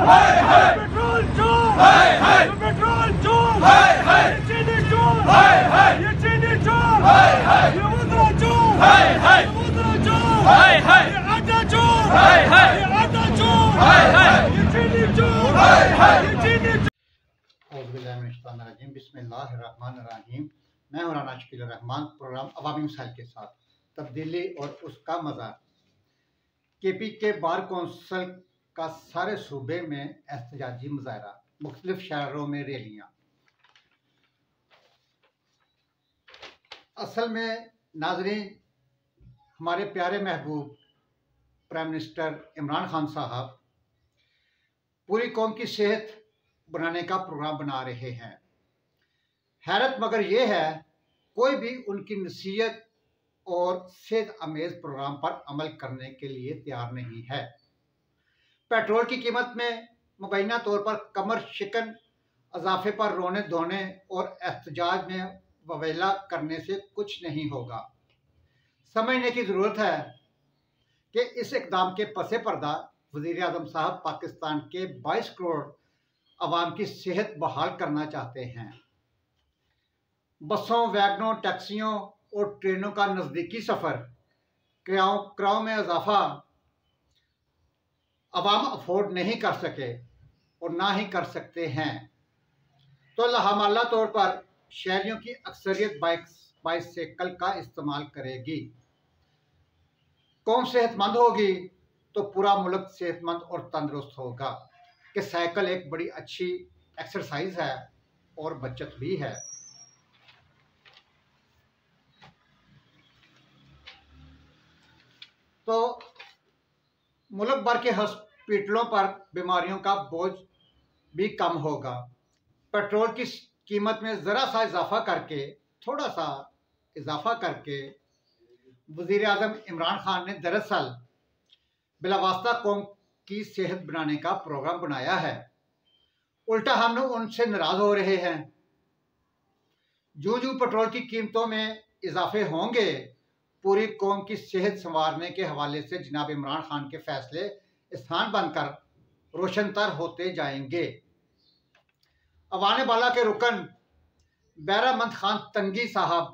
Petrol चोर, petrol चोर, ये चीनी चोर, ये चीनी चोर, ये मुद्रा चोर, ये मुद्रा चोर, ये आटा चोर, ये आटा चोर, ये चीनी चोर, ये चीनी चोर। बिस्मिल्लाहिर्रहमानिर्रहीम। मैं हूं राना शकील रहमान। प्रोग्राम अवामी मसाइल के साथ तब्दीली और उसका मज़ा। केपी के बार कौंसिल का सारे सूबे में एहतजाजी मुजाहरा, मुख्तलिफ शहरों में रैलियाँ। असल में नाजरीन, हमारे प्यारे महबूब प्राइम मिनिस्टर इमरान खान साहब पूरी कौम की सेहत बनाने का प्रोग्राम बना रहे हैं। हैरत मगर ये है, कोई भी उनकी नसीहत और सेहत अमेज प्रोग्राम पर अमल करने के लिए तैयार नहीं है। पेट्रोल की कीमत में मुबैना तौर पर कमर शिकन इजाफे पर रोने धोने और एहतजाज में ववेला करने से कुछ नहीं होगा। समझने की ज़रूरत है कि इस इक़दाम के पसे पर्दा वज़ीर आज़म साहब पाकिस्तान के 22 करोड़ अवाम की सेहत बहाल करना चाहते हैं। बसों, वैगनों, टैक्सियों और ट्रेनों का नज़दीकी सफ़र, किरायों में इजाफा अवाम अफोर्ड नहीं कर सके और ना ही कर सकते हैं, तो लाहमाला तौर पर शहरियों की अक्सरियत बाइसाइकिल का इस्तेमाल करेगी। कौम सेहतमंद होगी तो पूरा मुल्क सेहतमंद और तंदुरुस्त होगा। कि साइकिल एक बड़ी अच्छी एक्सरसाइज है और बचत भी है। तो मुल्क भर के हॉस्पिटलों पर बीमारियों का बोझ भी कम होगा। पेट्रोल की कीमत में ज़रा सा इजाफा करके, थोड़ा सा इजाफा करके वज़ीर आज़म इमरान खान ने दरअसल बिलावास्ता कौम की सेहत बनाने का प्रोग्राम बनाया है। उल्टा हम लोग उनसे नाराज हो रहे हैं। जो पेट्रोल की कीमतों में इजाफे होंगे, पूरी कौम की सेहत संवारने के हवाले से जनाब इमरान खान के फैसले स्थान बनकर रोशनतर होते जाएंगे। अवाने बाला के रुकन बैरामंद खान तंगी साहब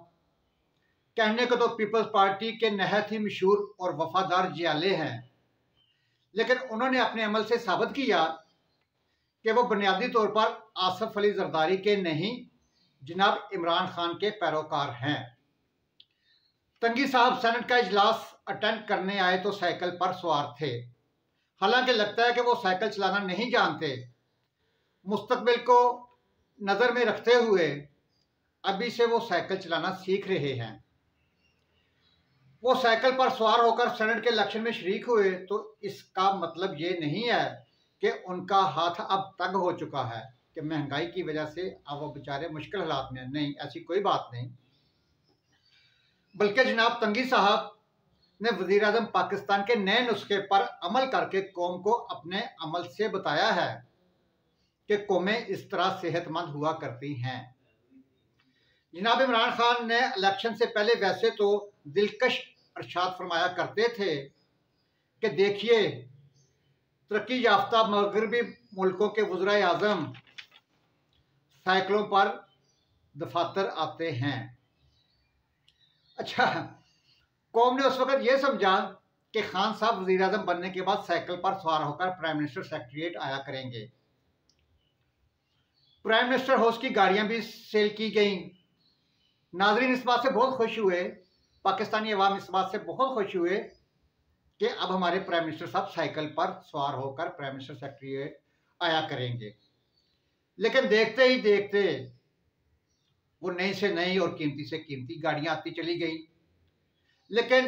कहने को तो पीपल्स पार्टी के नहायत ही मशहूर और वफादार जियाले हैं, लेकिन उन्होंने अपने अमल से साबित किया कि वो बुनियादी तौर पर आसफ अली जरदारी के नहीं, जनाब इमरान खान के पैरोकार हैं। तंगी साहब सेनेट का इजलास अटेंड करने आए तो साइकिल पर सवार थे। हालांकि लगता है कि वो साइकिल चलाना नहीं जानते। मुस्तकबिल को नज़र में रखते हुए अभी से वो साइकिल चलाना सीख रहे हैं। वो साइकिल पर सवार होकर सेनेट के इलेक्शन में शरीक हुए तो इसका मतलब ये नहीं है कि उनका हाथ अब तंग हो चुका है, कि महंगाई की वजह से अब वो बेचारे मुश्किल हालात में। नहीं, ऐसी कोई बात नहीं। बल्कि जनाब तंगी साहब ने वज़ीर आज़म पाकिस्तान के नए नुस्खे पर अमल करके कौम को अपने अमल से बताया है कि कौमें इस तरह सेहतमंद हुआ करती हैं। जनाब इमरान खान ने इलेक्शन से पहले वैसे तो दिलकश इरशाद फरमाया करते थे कि देखिए, तरक्की याफ्ता मगरबी मुल्कों के वज़ीर आज़म साइकिलों पर दफातर आते हैं। अच्छा, कौम ने उस वक़्त यह समझा कि खान साहब वज़ीर आज़म बनने के बाद साइकिल पर सवार होकर प्राइम मिनिस्टर सेक्रेटेरिएट आया करेंगे। प्राइम मिनिस्टर हाउस की गाड़ियां भी सेल की गईं। नाजरीन इस बात से बहुत खुश हुए, पाकिस्तानी अवाम इस बात से बहुत खुश हुए कि अब हमारे प्राइम मिनिस्टर साहब साइकिल पर सवार होकर प्राइम मिनिस्टर सेक्रेटेरिएट आया करेंगे। लेकिन देखते ही देखते वो नई से नई और कीमती से कीमती गाड़ियां आती चली गई। लेकिन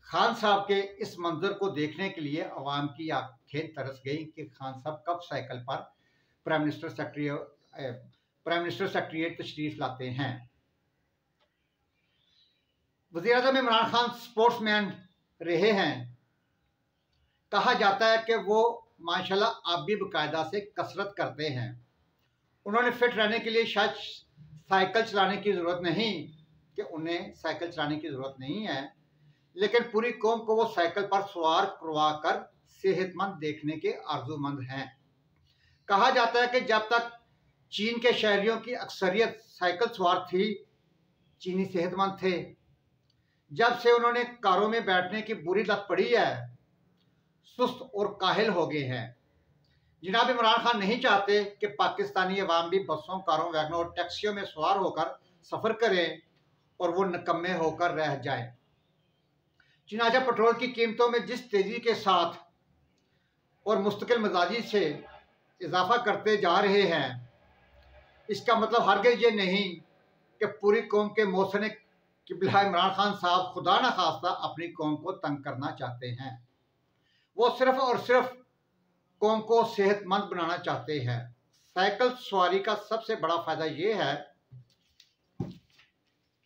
खान साहब के इस मंजर को देखने के लिए अवाम की आंखें तरस गई कि खान साहब कब साइकिल पर प्राइम मिनिस्टर सेक्रेटेरिएट तशरीफ लाते हैं। वज़ीर आज़म इमरान खान स्पोर्ट्समैन रहे हैं। कहा जाता है कि वो माशाल्लाह आप भी बाकायदा से कसरत करते हैं। उन्होंने फिट रहने के लिए शायद साइकिल चलाने की ज़रूरत नहीं, कि उन्हें साइकिल चलाने की ज़रूरत नहीं है, लेकिन पूरी कौम को वो साइकिल पर सवार करवा कर सेहतमंद देखने के आरजूमंद हैं। कहा जाता है कि जब तक चीन के शहरियों की अक्सरियत साइकिल सवार थी, चीनी सेहतमंद थे। जब से उन्होंने कारों में बैठने की बुरी लत पड़ी है, सुस्त और काहिल हो गए हैं। जनाब इमरान खान नहीं चाहते कि पाकिस्तानी अवाम भी बसों, कारों, वैगनों और टैक्सियों में सवार होकर सफ़र करें और वो निकम्मे होकर रह जाएं। चुनांचे पेट्रोल की कीमतों में जिस तेज़ी के साथ और मुस्तकिल मिजाजी से इजाफा करते जा रहे हैं, इसका मतलब हरगिज़ ये नहीं कि पूरी कौम के मौसम किबला इमरान खान साहब खुदा न खास्ता अपनी कौम को तंग करना चाहते हैं। वो सिर्फ और सिर्फ कौम को सेहतमंद बनाना चाहते हैं। साइकिल सवारी का सबसे बड़ा फायदा ये है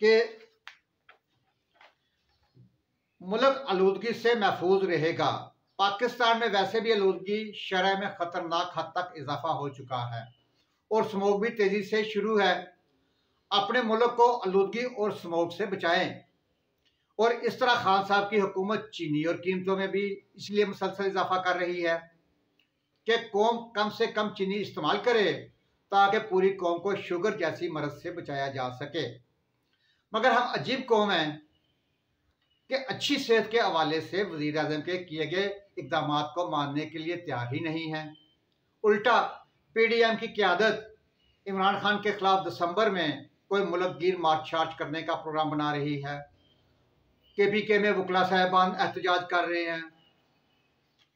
कि मुल्क आलूदगी से महफूज रहेगा। पाकिस्तान में वैसे भी आलूदगी शरह में खतरनाक हद तक इजाफा हो चुका है और स्मोक भी तेजी से शुरू है। अपने मुल्क को आलूदगी और स्मोक से बचाएं। और इस तरह खान साहब की हुकूमत चीनी और कीमतों में भी इसलिए मुसलसल इजाफा कर रही है कि कौम कम से कम चीनी इस्तेमाल करे ताकि पूरी कौम को शुगर जैसी मरज से बचाया जा सके। मगर हम अजीब कौम हैं कि अच्छी सेहत के हवाले से वज़ीर आज़म के किए गए इक़दाम को मानने के लिए तैयार ही नहीं है। उल्टा PDM की क़यादत इमरान खान के खिलाफ दिसंबर में कोई मुल्क गिर मार्च करने का प्रोग्राम बना रही है। KPK में वकला साहबान एहतजाज कर रहे हैं।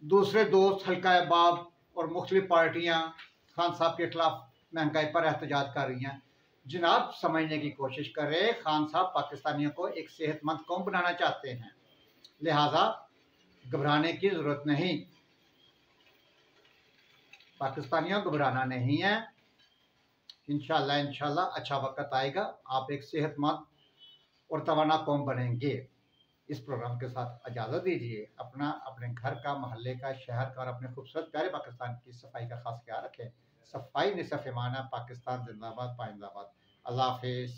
दूसरे दोस्त हल्का अहबाब और मुख्तलिफ पार्टियाँ खान साहब के खिलाफ महंगाई पर एहतजाज कर रही हैं। जनाब समझने की कोशिश कर रहे, खान साहब पाकिस्तानियों को एक सेहतमंद कौम बनाना चाहते हैं, लिहाजा घबराने की ज़रूरत नहीं। पाकिस्तानियों घबराना नहीं है। इंशाल्लाह अच्छा वक्त आएगा, आप एक सेहतमंद और तवाना कौम बनेंगे। इस प्रोग्राम के साथ इजाज़त दीजिए। अपना, अपने घर का, मोहल्ले का, शहर का और अपने खूबसूरत प्यारे पाकिस्तान की सफाई का खास ख्याल रखें। सफाई निसफ़ ईमान है। पाकिस्तान जिंदाबाद, पाइंदाबाद। अल्लाह हाफिज़।